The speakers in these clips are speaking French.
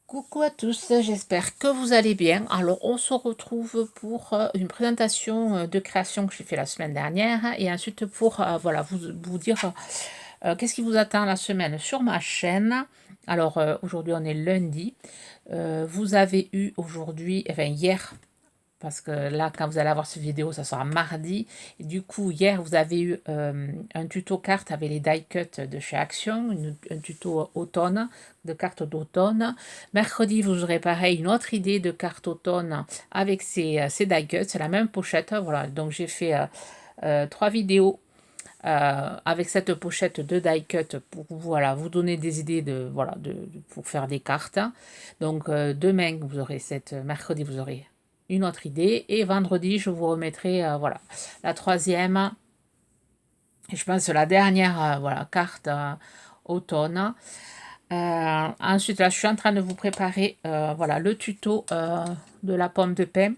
Coucou à tous, j'espère que vous allez bien. Alors, on se retrouve pour une présentation de création que j'ai fait la semaine dernière et ensuite pour voilà, vous dire qu'est-ce qui vous attend la semaine sur ma chaîne. Alors, aujourd'hui, on est lundi. Vous avez eu aujourd'hui, enfin hier, parce que là, quand vous allez avoir cette vidéo, ça sera mardi. Et du coup, hier, vous avez eu un tuto carte avec les die cuts de chez Action, un tuto automne, de cartes d'automne. Mercredi, vous aurez pareil une autre idée de carte automne avec ces die cuts. C'est la même pochette. Voilà, donc j'ai fait 3 vidéos avec cette pochette de die cut pour voilà, vous donner des idées pour faire des cartes. Donc demain, mercredi, vous aurez une autre idée. Et vendredi, je vous remettrai voilà, la troisième, et je pense la dernière voilà, carte automne. Ensuite, là, je suis en train de vous préparer voilà, le tuto de la pomme de pin.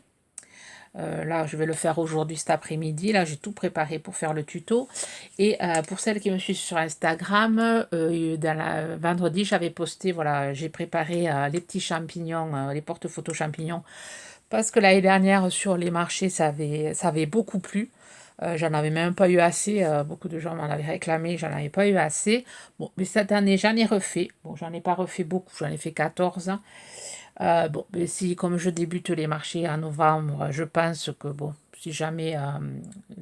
Là, je vais le faire aujourd'hui, cet après-midi. Là, j'ai tout préparé pour faire le tuto. Et pour celles qui me suivent sur Instagram, vendredi, j'avais posté, voilà, j'ai préparé les petits champignons, les porte-photos champignons. Parce que l'année dernière, sur les marchés, ça avait beaucoup plu. J'en avais même pas eu assez. Beaucoup de gens m'en avaient réclamé, j'en avais pas eu assez. Bon, mais cette année, j'en ai refait. Bon, j'en ai pas refait beaucoup, j'en ai fait 14. Bon, mais si, comme je débute les marchés en novembre, je pense que, bon, si jamais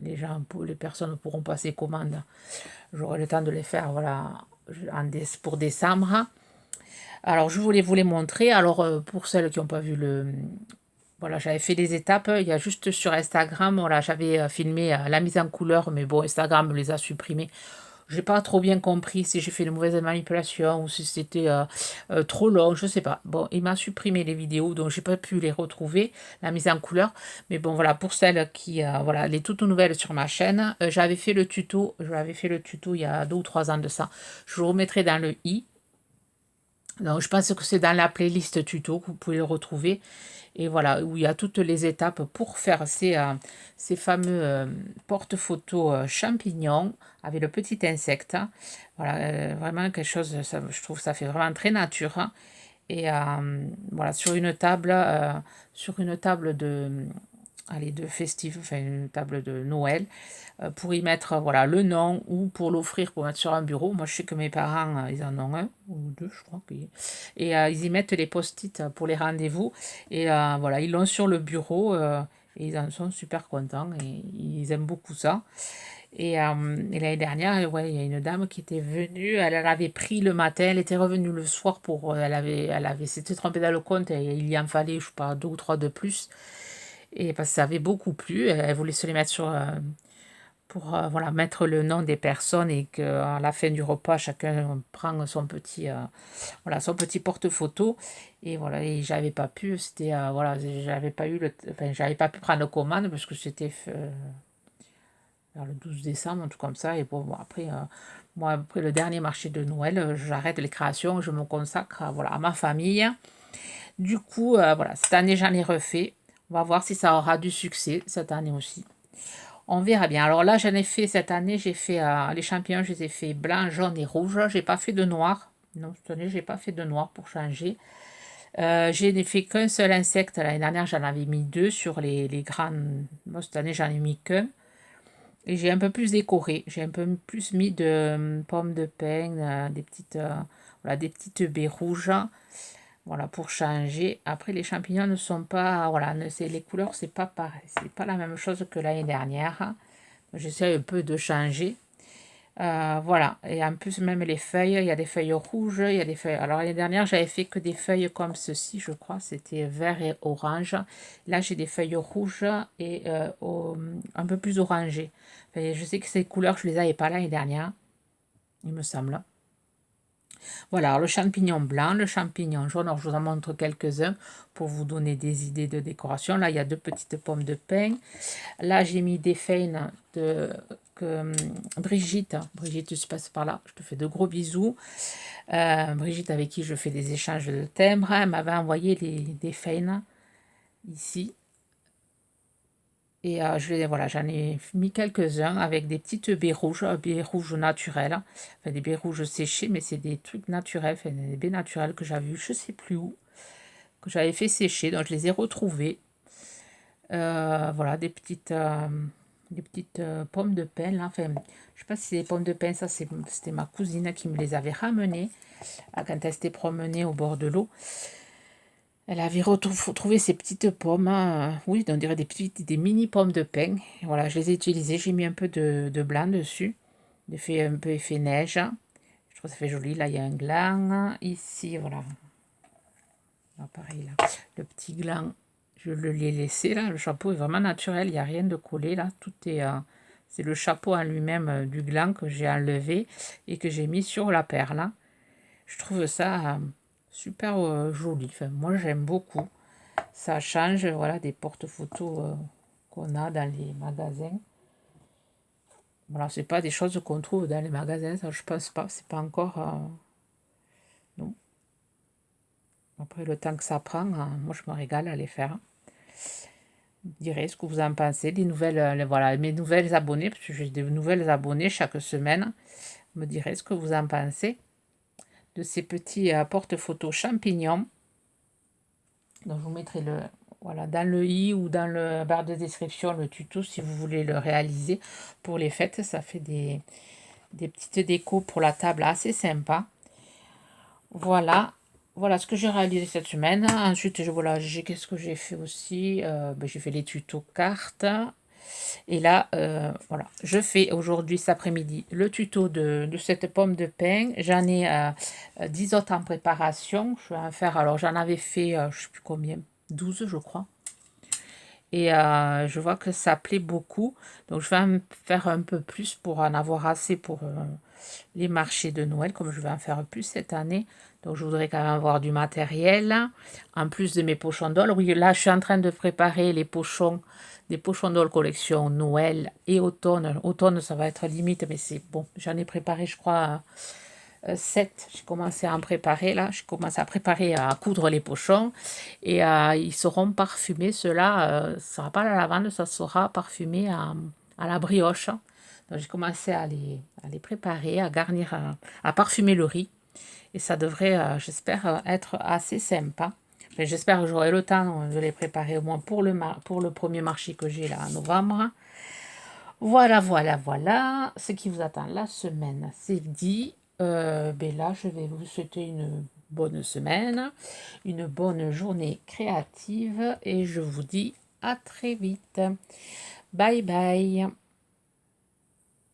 les personnes pourront passer commande, j'aurai le temps de les faire, voilà, pour décembre. Alors, je voulais vous les montrer. Alors, pour celles qui n'ont pas vu voilà, j'avais fait des étapes. Il y a juste sur Instagram, voilà, j'avais filmé la mise en couleur, mais bon, Instagram me les a supprimés. J'ai pas trop bien compris si j'ai fait une mauvaise manipulation ou si c'était trop long, je sais pas. Bon, il m'a supprimé les vidéos, donc j'ai pas pu les retrouver, la mise en couleur. Mais bon, voilà, pour celles qui, voilà, les toutes nouvelles sur ma chaîne, j'avais fait le tuto il y a 2 ou 3 ans de ça. Je vous remettrai dans le i. Donc, je pense que c'est dans la playlist tuto que vous pouvez le retrouver. Et voilà, où il y a toutes les étapes pour faire ces fameux porte-photos champignons avec le petit insecte. Voilà, vraiment quelque chose, je trouve que ça fait vraiment très nature, hein. Et voilà, sur une table de festive, enfin une table de Noël, pour y mettre voilà, le nom ou pour l'offrir, pour mettre sur un bureau. Moi, je sais que mes parents, ils en ont un ou deux, je crois. Et ils y mettent les post-it pour les rendez-vous. Et voilà, ils l'ont sur le bureau et ils en sont super contents et ils aiment beaucoup ça. Et l'année dernière, ouais, il y a une dame qui était venue, elle avait pris le matin, elle était revenue le soir pour, s'était trompée dans le compte et il y en fallait, je sais pas, 2 ou 3 de plus. Et parce que ça avait beaucoup plu, elle voulait se les mettre pour voilà, mettre le nom des personnes et qu'à la fin du repas, chacun prend voilà, son petit porte-photo. Et voilà, et j'avais pas pu, voilà, j'avais pas eu enfin, j'avais pas pu prendre commande parce que c'était vers le 12 décembre, un truc comme ça. Et bon, après, moi, après le dernier marché de Noël, j'arrête les créations, je me consacre voilà, à ma famille. Du coup, voilà, cette année, j'en ai refait. On va voir si ça aura du succès cette année aussi. On verra bien. Alors là, j'en ai fait cette année, j'ai fait les champignons, je les ai fait blanc, jaune et rouge. J'ai pas fait de noir. Non, cette année, j'ai pas fait de noir pour changer. J'ai fait qu'un seul insecte. L'année dernière, j'en avais mis 2 sur les grandes. Moi, cette année, j'en ai mis qu'un. Et j'ai un peu plus décoré. J'ai un peu plus mis de pommes de pin, voilà, des petites baies rouges. Voilà, pour changer. Après, les champignons ne sont pas, voilà, les couleurs, c'est pas pareil. C'est pas la même chose que l'année dernière. J'essaie un peu de changer. Voilà, et en plus, même les feuilles, il y a des feuilles rouges, il y a des feuilles. Alors, l'année dernière, j'avais fait que des feuilles comme ceci, je crois, c'était vert et orange. Là, j'ai des feuilles rouges et un peu plus orangées. Enfin, je sais que ces couleurs, je les avais pas l'année dernière, il me semble. Voilà, alors le champignon blanc, le champignon jaune, alors je vous en montre quelques-uns pour vous donner des idées de décoration. Là, il y a 2 petites pommes de pin. Là, j'ai mis des feuilles que Brigitte, tu passes par là, je te fais de gros bisous. Brigitte, avec qui je fais des échanges de timbres, elle m'avait envoyé des feuilles ici. Et voilà, j'en ai mis quelques-uns avec des petites baies rouges naturelles. Enfin, des baies rouges séchées, mais c'est des trucs naturels, enfin, des baies naturelles que j'avais vues, je sais plus où. que j'avais fait sécher, donc je les ai retrouvées. Voilà, des petites pommes de pin, là. Enfin, je sais pas si c'est des pommes de pin, ça c'était ma cousine qui me les avait ramenées quand elle s'était promenée au bord de l'eau. Elle avait retrouvé ces petites pommes, hein, oui, on dirait des mini pommes de pin. Et voilà, je les ai utilisées, j'ai mis un peu de blanc dessus, j'ai fait un peu effet neige. Je trouve que ça fait joli. Là, il y a un gland. Ici, voilà. Là, pareil, là. Le petit gland, je le l'ai laissé, là. Le chapeau est vraiment naturel. Il n'y a rien de collé, là. Tout est... c'est le chapeau en lui-même du gland que j'ai enlevé et que j'ai mis sur la perle, là. Je trouve ça super joli. Enfin, moi, j'aime beaucoup. Ça change, voilà, des porte-photos qu'on a dans les magasins. Voilà, c'est pas des choses qu'on trouve dans les magasins, ça, je pense pas. C'est pas encore... non. Après, le temps que ça prend, moi, je me régale à les faire. Vous direz ce que vous en pensez. Les nouvelles, voilà, mes nouvelles abonnées, parce que j'ai des nouvelles abonnées chaque semaine. Vous me direz ce que vous en pensez de ces petits porte-photos champignons. Donc, je vous mettrai voilà, dans le i ou dans le barre de description le tuto si vous voulez le réaliser pour les fêtes. Ça fait des petites décos pour la table assez sympa. Voilà. Voilà ce que j'ai réalisé cette semaine. Ensuite, voilà, qu'est-ce que j'ai fait aussi? J'ai fait les tutos cartes. Et là, voilà, je fais aujourd'hui, cet après-midi, le tuto de cette pomme de pin. J'en ai 10 autres en préparation. Je vais en faire, alors j'en avais fait, je ne sais plus combien, 12 je crois. Et je vois que ça plaît beaucoup. Donc je vais en faire un peu plus pour en avoir assez pour les marchés de Noël, comme je vais en faire plus cette année. Donc je voudrais quand même avoir du matériel, en plus de mes pochons d'ol. Oui, là je suis en train de préparer les pochons, des pochons d'ol collection Noël et automne. Automne ça va être limite, mais c'est bon. J'en ai préparé je crois 7. J'ai commencé à en préparer là. Je commence à préparer à coudre les pochons. Et ils seront parfumés. Ceux-là, ça ne sera pas la lavande, ça sera parfumé à la brioche. Donc j'ai commencé à les préparer, à garnir, à parfumer le riz. Et ça devrait, j'espère, être assez sympa. Enfin, j'espère que j'aurai le temps de les préparer au moins pour le premier marché que j'ai là en novembre. Voilà, voilà, voilà ce qui vous attend la semaine. C'est dit. Là, je vais vous souhaiter une bonne semaine, une bonne journée créative et je vous dis à très vite. Bye bye.